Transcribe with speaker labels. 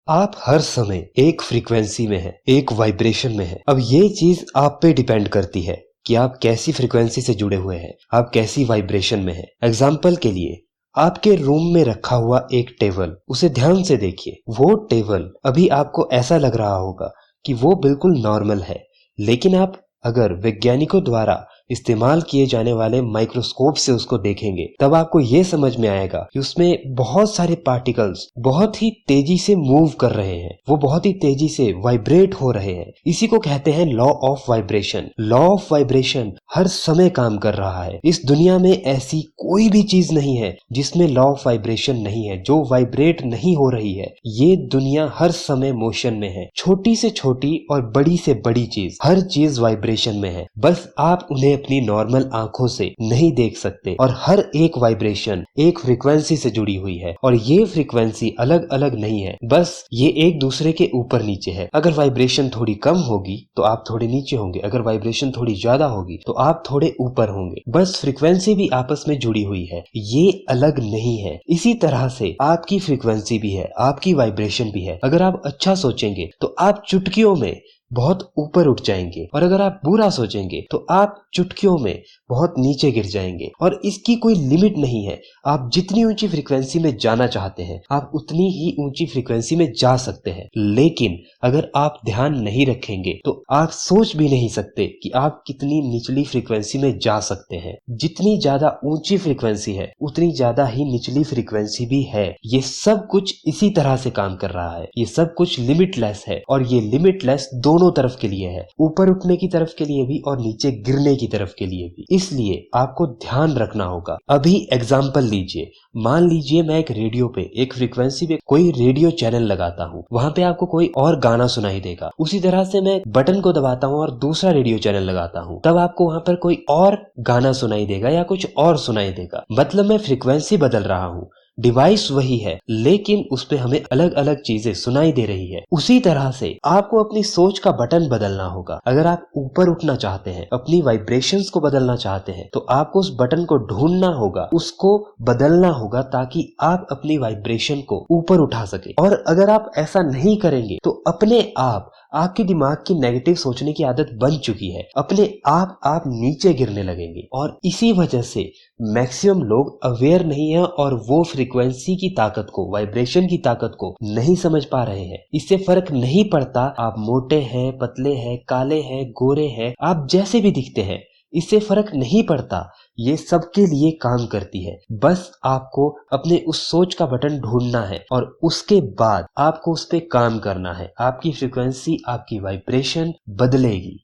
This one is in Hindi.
Speaker 1: आप हर समय एक फ्रीक्वेंसी में हैं, एक वाइब्रेशन में हैं। अब ये चीज आप पे डिपेंड करती है कि आप कैसी फ्रीक्वेंसी से जुड़े हुए हैं, आप कैसी वाइब्रेशन में हैं। एग्जाम्पल के लिए आपके रूम में रखा हुआ एक टेबल, उसे ध्यान से देखिए। वो टेबल अभी आपको ऐसा लग रहा होगा कि वो बिल्कुल नॉर्मल है, लेकिन आप अगर वैज्ञानिकों द्वारा इस्तेमाल किए जाने वाले माइक्रोस्कोप से उसको देखेंगे तब आपको ये समझ में आएगा कि उसमें बहुत सारे पार्टिकल्स बहुत ही तेजी से मूव कर रहे हैं, वो बहुत ही तेजी से वाइब्रेट हो रहे हैं। इसी को कहते हैं law of vibration. Law of vibration हर समय काम कर रहा है। इस दुनिया में ऐसी कोई भी चीज नहीं है जिसमें लॉ ऑफ वाइब्रेशन नहीं है, जो वाइब्रेट नहीं हो रही है। ये दुनिया हर समय मोशन में है। छोटी से छोटी और बड़ी से बड़ी चीज, हर चीज वाइब्रेशन में है। बस आप उन्हें अपनी नॉर्मल आंखों से नहीं देख सकते। और हर एक वाइब्रेशन एक फ्रीक्वेंसी से जुड़ी हुई है, और ये फ्रीक्वेंसी अलग अलग नहीं है, बस ये एक दूसरे के ऊपर नीचे है। अगर वाइब्रेशन थोड़ी कम होगी तो आप थोड़े नीचे होंगे, अगर वाइब्रेशन थोड़ी ज्यादा होगी तो आप थोड़े ऊपर होंगे। बस फ्रीक्वेंसी भी आपस में जुड़ी हुई है, ये अलग नहीं है। इसी तरह से आपकी फ्रीक्वेंसी भी है, आपकी वाइब्रेशन भी है। अगर आप अच्छा सोचेंगे तो आप चुटकियों में बहुत ऊपर उठ जाएंगे, और अगर आप बुरा सोचेंगे तो आप चुटकियों में बहुत नीचे गिर जाएंगे। और इसकी कोई लिमिट नहीं है। आप जितनी ऊंची फ्रीक्वेंसी में जाना चाहते हैं आप उतनी ही ऊंची फ्रीक्वेंसी में जा सकते हैं, लेकिन अगर आप ध्यान नहीं रखेंगे तो आप सोच भी नहीं सकते कि आप कितनी निचली फ्रीक्वेंसी में जा सकते हैं। जितनी ज्यादा ऊंची फ्रीक्वेंसी है उतनी ज्यादा ही निचली फ्रीक्वेंसी भी है। ये सब कुछ इसी तरह से काम कर रहा है। ये सब कुछ लिमिटलेस है, और ये लिमिटलेस दोनों तरफ के लिए है, ऊपर उठने की तरफ के लिए भी और नीचे गिरने की तरफ के लिए भी। इसलिए आपको ध्यान रखना होगा। अभी एग्जांपल लीजिए, मान लीजिए मैं एक रेडियो पे, एक फ्रीक्वेंसी पे कोई रेडियो चैनल लगाता हूँ, वहां पे आपको कोई और गाना सुनाई देगा। उसी तरह से मैं बटन को दबाता हूँ और दूसरा रेडियो चैनल लगाता हूँ, तब आपको वहां पर कोई और गाना सुनाई देगा या कुछ और सुनाई देगा। मतलब मैं फ्रीक्वेंसी बदल रहा हूँ, डिवाइस वही है, लेकिन उस पे हमें अलग अलग चीजें सुनाई दे रही है। उसी तरह से आपको अपनी सोच का बटन बदलना होगा। अगर आप ऊपर उठना चाहते हैं, अपनी वाइब्रेशंस को बदलना चाहते हैं, तो आपको उस बटन को ढूंढना होगा, उसको बदलना होगा, ताकि आप अपनी वाइब्रेशन को ऊपर उठा सके। और अगर आप ऐसा नहीं करेंगे तो अपने आप आपके दिमाग की नेगेटिव सोचने की आदत बन चुकी है, अपने आप नीचे गिरने लगेंगे। और इसी वजह से मैक्सिमम लोग अवेयर नहीं है और वो फ्रीक्वेंसी की ताकत को, वाइब्रेशन की ताकत को नहीं समझ पा रहे हैं। इससे फर्क नहीं पड़ता आप मोटे हैं, पतले हैं, काले हैं, गोरे हैं, आप जैसे भी दिखते हैं, इससे फर्क नहीं पड़ता। ये सबके लिए काम करती है। बस आपको अपने उस सोच का बटन ढूंढना है और उसके बाद आपको उस पे काम करना है। आपकी फ्रीक्वेंसी, आपकी वाइब्रेशन बदलेगी।